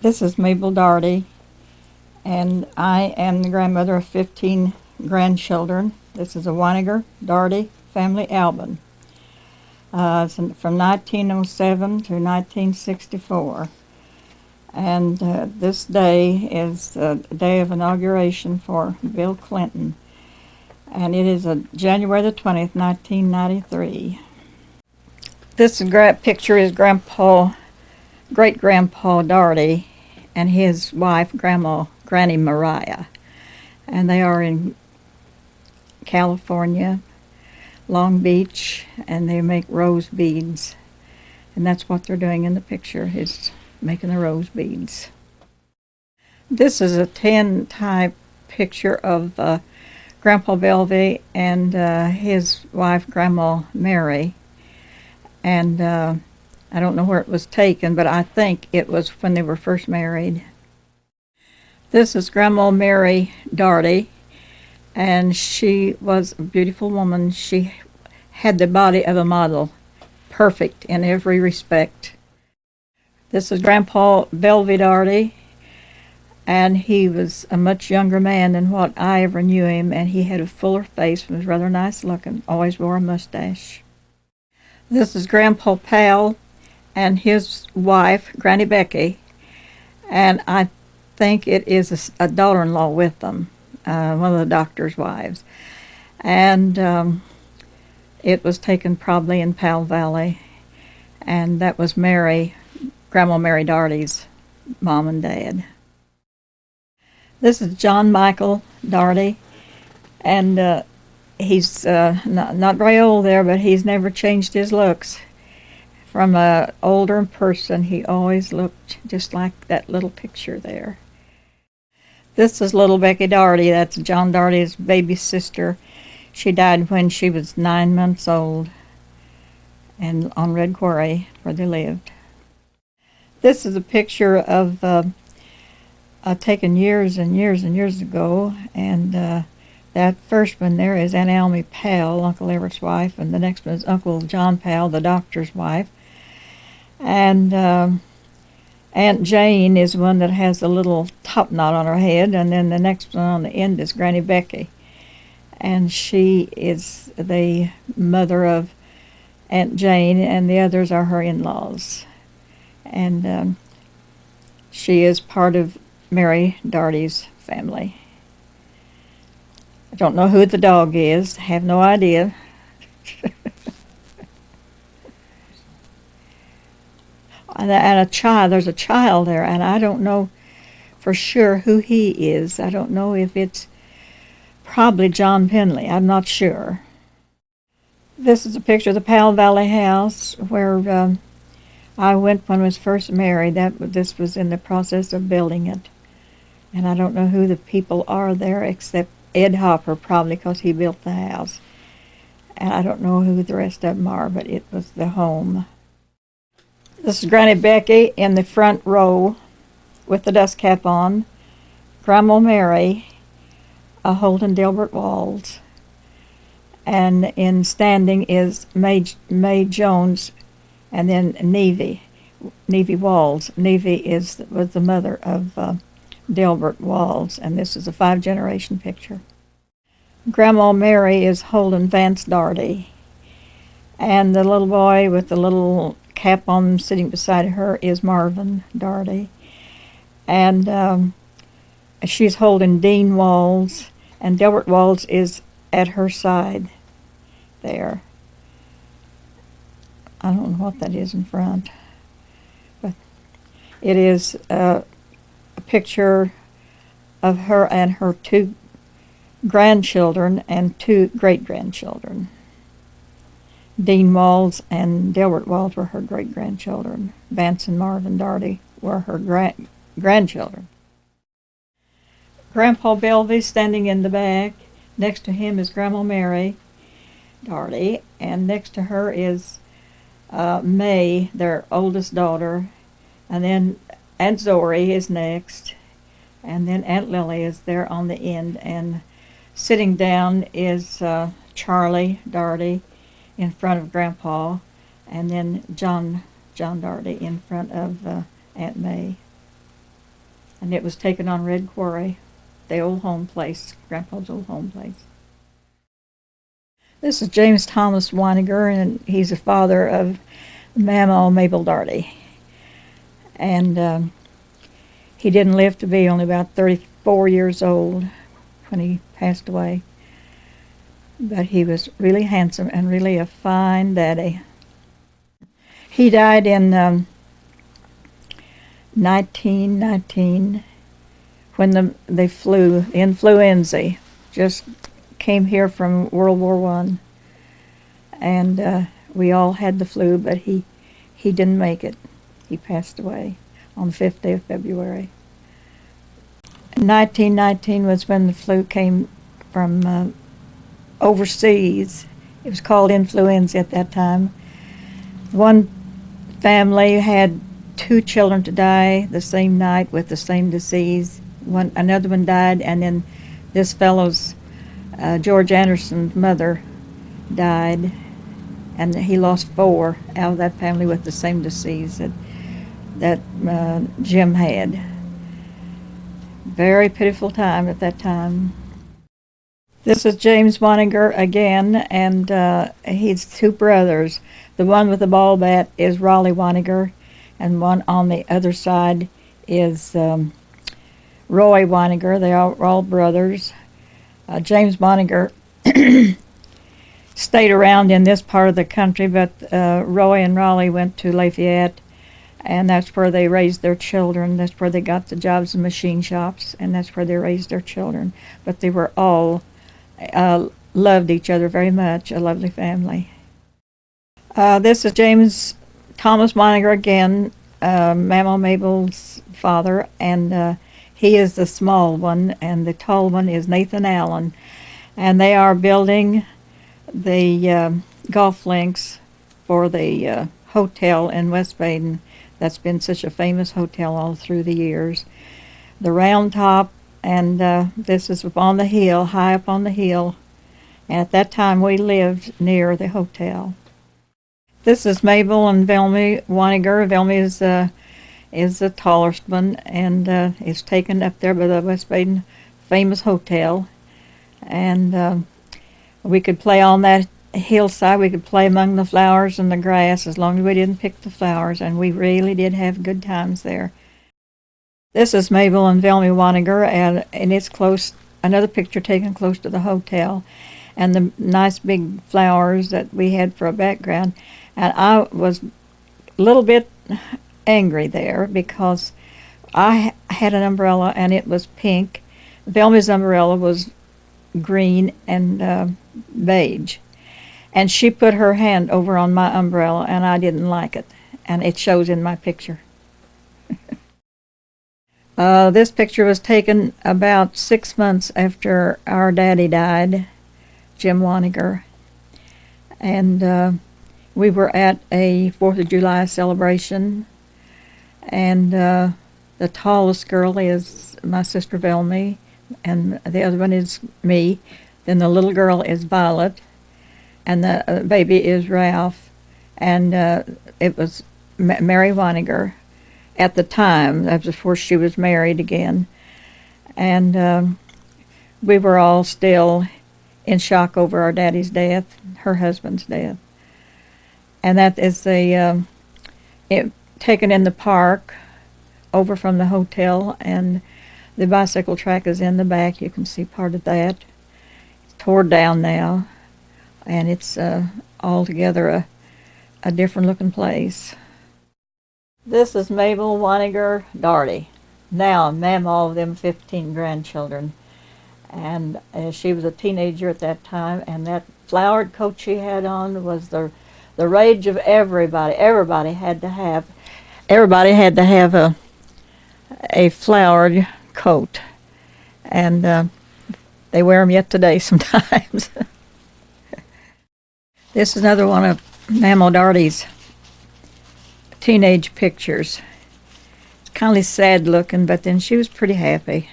This is Mabel Daugherty, and I am the grandmother of 15 grandchildren. This is a Wininger Daugherty family album. It's from 1907 to 1964. And this day is the day of inauguration for Bill Clinton. And it is January the 20th, 1993. This picture is great-grandpa Daugherty and his wife, Granny Mariah. And they are in California, Long Beach, and they make rose beads. And that's what they're doing in the picture, is making the rose beads. This is a tin-type picture of Grandpa Belvy and his wife, Grandma Mary. And I don't know where it was taken, but I think it was when they were first married. This is Grandma Mary Daugherty, and she was a beautiful woman. She had the body of a model, perfect in every respect. This is Grandpa Belvy Daugherty, and he was a much younger man than what I ever knew him, and he had a fuller face and was rather nice looking, always wore a mustache. This is Grandpa Powell and his wife, Granny Becky, and I think it is a daughter-in-law with them, one of the doctor's wives. And it was taken probably in Powell Valley, and that was Grandma Mary Daugherty's mom and dad. This is John Michael Daugherty, and he's not very old there, but he's never changed his looks. From an older person, he always looked just like that little picture there. This is little Becky Daugherty. That's John Daugherty's baby sister. She died when she was 9 months old, and on Red Quarry, where they lived. This is a picture of taken years and years and years ago, and that first one there is Aunt Almy Powell, Uncle Everett's wife, and the next one is Uncle John Powell, the doctor's wife. And Aunt Jane is one that has a little top knot on her head, and then the next one on the end is Granny Becky. And she is the mother of Aunt Jane, and the others are her in-laws. And she is part of Mary Daugherty's family. I don't know who the dog is, have no idea. And there's a child there, and I don't know for sure who he is. I don't know if it's probably John Penley. I'm not sure. This is a picture of the Powell Valley house where I went when I was first married. This was in the process of building it. And I don't know who the people are there except Ed Hopper, probably, because he built the house. And I don't know who the rest of them are, but it was the home. This is Granny Becky in the front row with the dust cap on. Grandma Mary holding Delbert Walls. And in standing is May Jones, and then Nevy Walls. Nevy was the mother of Delbert Walls, and this is a 5-generation picture. Grandma Mary is holding Vance Daugherty, and the little boy with the little cap on sitting beside her is Marvin Daugherty, and she's holding Dean Walls, and Delbert Walls is at her side there. I don't know what that is in front, but it is a picture of her and her 2 grandchildren and 2 great-grandchildren. Dean Walls and Delbert Walls were her great-grandchildren. Vance and Marvin Daugherty were her grandchildren. Grandpa Belvy standing in the back. Next to him is Grandma Mary Daugherty, and next to her is May, their oldest daughter, and then Aunt Zori is next, and then Aunt Lily is there on the end, and sitting down is Charlie Daugherty in front of Grandpa, and then John Daugherty in front of Aunt May. and it was taken on Red Quarry, the old home place, Grandpa's old home place. This is James Thomas Wininger, and he's the father of Mabel Daugherty. And he didn't live to be only about 34 years old when he passed away. But he was really handsome and really a fine daddy. He died in 1919 when the influenza just came here from World War I. And we all had the flu, but he didn't make it. He passed away on the 5th day of February. 1919 was when the flu came from overseas. It was called influenza at that time. One family had 2 children to die the same night with the same disease. Another one died, and then this fellow's, George Anderson's mother died, and he lost 4 out of that family with the same disease that Jim had. Very pitiful time at that time. This is James Wininger again, and he's 2 brothers. The one with the ball bat is Raleigh Wininger, and one on the other side is Roy Wininger. They are all brothers. James Wininger stayed around in this part of the country, but Roy and Raleigh went to Lafayette, and that's where they raised their children. That's where they got the jobs in machine shops, and that's where they raised their children. But they were all loved each other very much, a lovely family. This is James Thomas Wininger again, Mabel's father, and he is the small one, and the tall one is Nathan Allen. And they are building the golf links for the hotel in West Baden that's been such a famous hotel all through the years. The Round Top, and this is up on the hill, high up on the hill. And at that time we lived near the hotel. This is Mabel and Velmy Wininger. Velmy is the tallest one, and is taken up there by the West Baden famous hotel. And we could play on that hillside. We could play among the flowers and the grass as long as we didn't pick the flowers, and we really did have good times there. This is Mabel and Velmy Wininger, and it's close, another picture taken close to the hotel, and the nice big flowers that we had for a background. And I was a little bit angry there because I had an umbrella and it was pink. Velmy's umbrella was green and beige. And she put her hand over on my umbrella, and I didn't like it. And it shows in my picture. This picture was taken about 6 months after our daddy died, Jim Wininger. And we were at a 4th of July celebration. And the tallest girl is my sister Velmy, and the other one is me. Then the little girl is Violet, and the baby is Ralph. And it was Mary Wininger at the time. That was before she was married again. And we were all still in shock over our daddy's death, her husband's death. And that is taken in the park over from the hotel, and the bicycle track is in the back. You can see part of that. It's torn down now, and it's altogether a different looking place. This is Mabel Wininger Daugherty. Now, Mama of them 15 grandchildren. And she was a teenager at that time, and that flowered coat she had on was the rage of everybody. Everybody had to have a flowered coat, and they wear them yet today sometimes. This is another one of Mabel Daugherty's teenage pictures. It's kind of sad looking, but then she was pretty happy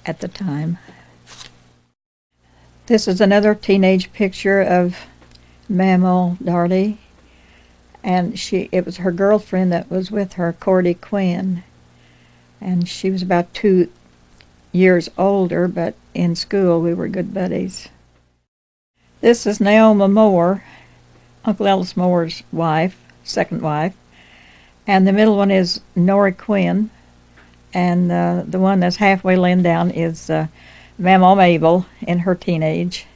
at the time. This is another teenage picture of Mabel Daugherty, and it was her girlfriend that was with her, Cordy Quinn. And she was about 2 years older, but in school we were good buddies. This is Naoma Moore, Uncle Ellis Moore's wife, second wife. And the middle one is Nora Quinn. And the one that's halfway laying down is Mama Mabel in her teenage.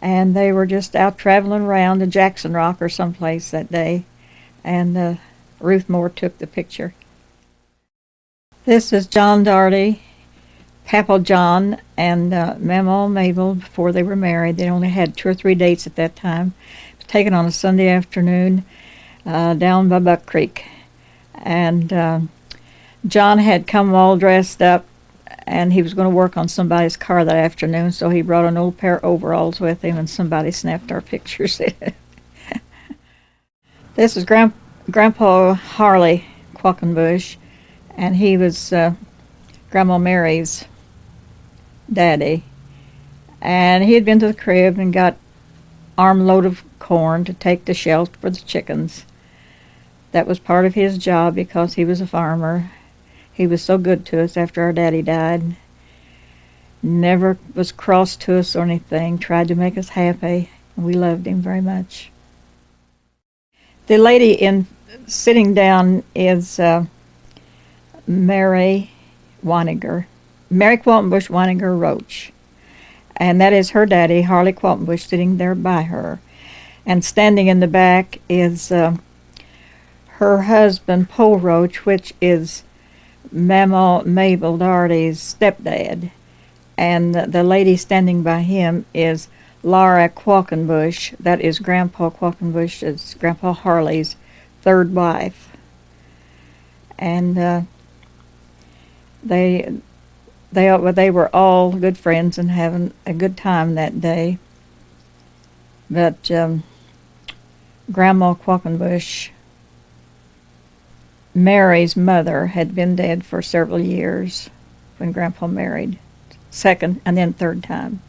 And they were just out traveling around to Jackson Rock or someplace that day. And Ruth Moore took the picture. This is John Daugherty, Papa John, and Mama Mabel before they were married. They only had 2 or 3 dates at that time. It was taken on a Sunday afternoon down by Buck Creek. And John had come all dressed up, and he was going to work on somebody's car that afternoon, so he brought an old pair of overalls with him, and somebody snapped our pictures. This is Grandpa Harley Quackenbush, and he was Grandma Mary's daddy. And he had been to the crib and got armload of corn to take to shelter for the chickens. That was part of his job because he was a farmer. He was so good to us after our daddy died. Never was cross to us or anything, tried to make us happy. We loved him very much. The lady sitting down is Mary Wininger, Mary Qualtenbush Wininger Roach. And that is her daddy, Harley Qualtenbush, sitting there by her. And standing in the back is her husband, Paul Roach, which is Mama Mabel Daugherty's stepdad. And the lady standing by him is Laura Quackenbush. That is Grandpa Quackenbush, it's Grandpa Harley's third wife. And they were all good friends and having a good time that day. But Grandma Quackenbush, Mary's mother, had been dead for several years when Grandpa married, second and then third time.